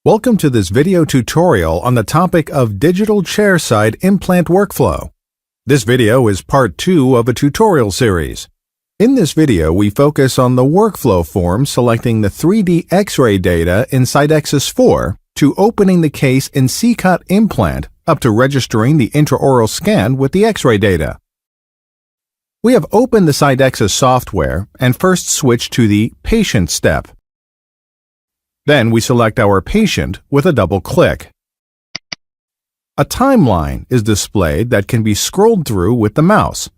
Welcome to this video tutorial on the topic of digital chairside implant workflow. This video is part 2 of a tutorial series. In this video, we focus on the workflow form selecting the 3D X-ray data in Sidexis 4 to opening the case in SICAT Implant up to registering the intraoral scan with the X-ray data. We have opened the Sidexis software and first switch to the Patient step. Then we select our patient with a double click. A timeline is displayed that can be scrolled through with the mouse.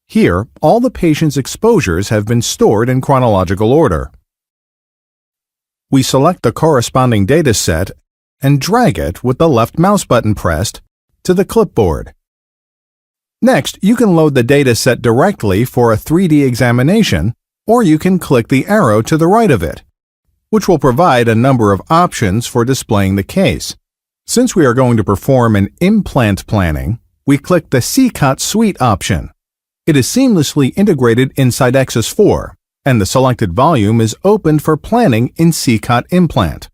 Here, all the patient's exposures have been stored in chronological order. We select the corresponding data set and drag it with the left mouse button pressed to the clipboard. Next, you can load the data set directly for a 3D examination, or you can click the arrow to the right of it, which will provide a number of options for displaying the case. Since we are going to perform an implant planning, we click the SICAT Suite option. It is seamlessly integrated in Sidexis 4, and the selected volume is opened for planning in SICAT Implant.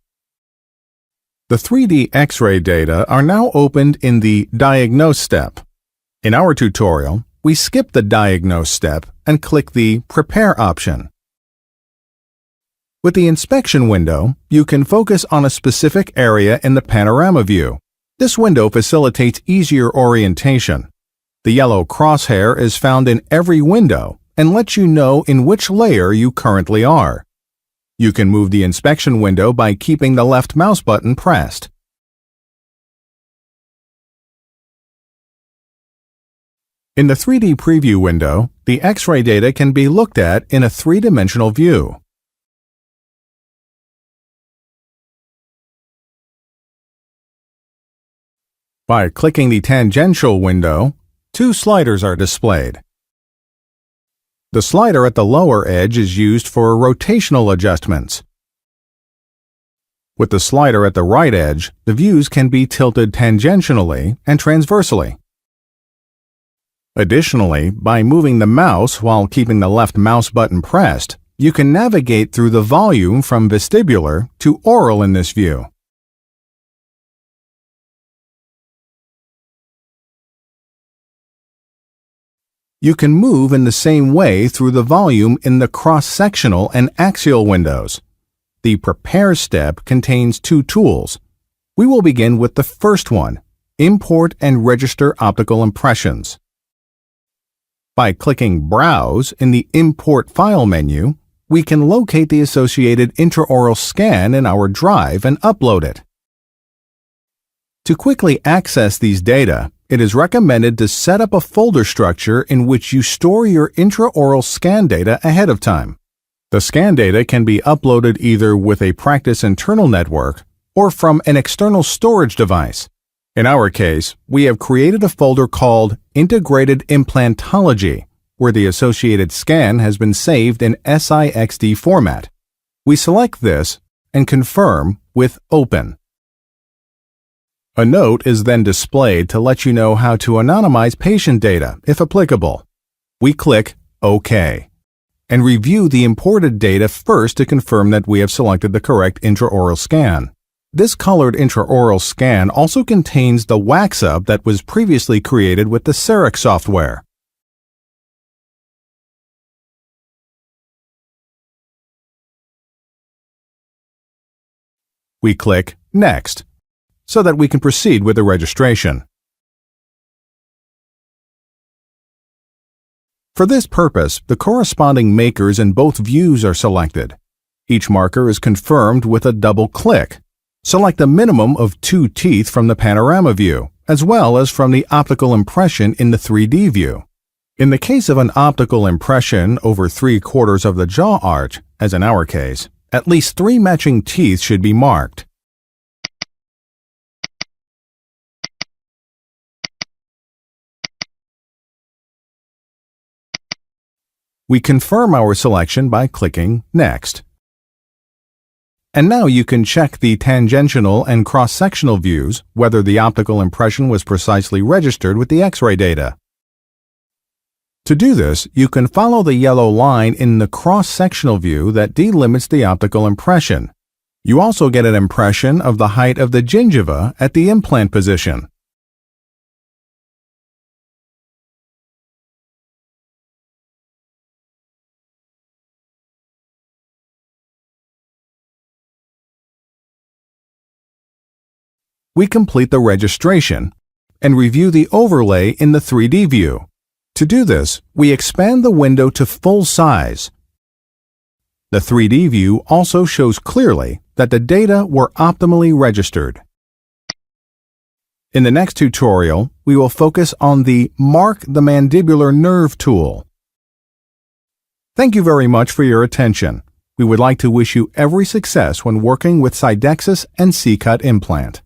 The 3D X-ray data are now opened in the Diagnose step. In our tutorial, we skip the Diagnose step and click the Prepare option. With the inspection window, you can focus on a specific area in the panorama view. This window facilitates easier orientation. The yellow crosshair is found in every window and lets you know in which layer you currently are. You can move the inspection window by keeping the left mouse button pressed. In the 3D preview window, the X-ray data can be looked at in a three-dimensional view. By clicking the tangential window, two sliders are displayed. The slider at the lower edge is used for rotational adjustments. With the slider at the right edge, the views can be tilted tangentially and transversely. Additionally, by moving the mouse while keeping the left mouse button pressed, you can navigate through the volume from vestibular to oral in this view. You can move in the same way through the volume in the cross-sectional and axial windows. The Prepare step contains two tools. We will begin with the first one, Import and Register Optical Impressions. By clicking Browse in the Import File menu, we can locate the associated intraoral scan in our drive and upload it. To quickly access these data, it is recommended to set up a folder structure in which you store your intraoral scan data ahead of time. The scan data can be uploaded either with a practice internal network or from an external storage device. In our case, we have created a folder called Integrated Implantology, where the associated scan has been saved in SIXD format. We select this and confirm with Open. A note is then displayed to let you know how to anonymize patient data, if applicable. We click OK and review the imported data first to confirm that we have selected the correct intraoral scan. This colored intraoral scan also contains the wax-up that was previously created with the Sidexis software. We click Next, so that we can proceed with the registration. For this purpose, the corresponding makers in both views are selected. Each marker is confirmed with a double click. Select a minimum of 2 teeth from the panorama view, as well as from the optical impression in the 3D view. In the case of an optical impression over 3/4 of the jaw arch, as in our case, at least 3 matching teeth should be marked. We confirm our selection by clicking Next. And now you can check the tangential and cross-sectional views whether the optical impression was precisely registered with the X-ray data. To do this, you can follow the yellow line in the cross-sectional view that delimits the optical impression. You also get an impression of the height of the gingiva at the implant position. We complete the registration and review the overlay in the 3D view. To do this, we expand the window to full size. The 3D view also shows clearly that the data were optimally registered. In the next tutorial, we will focus on the Mark the Mandibular Nerve tool. Thank you very much for your attention. We would like to wish you every success when working with Sidexis and SICAT Implant.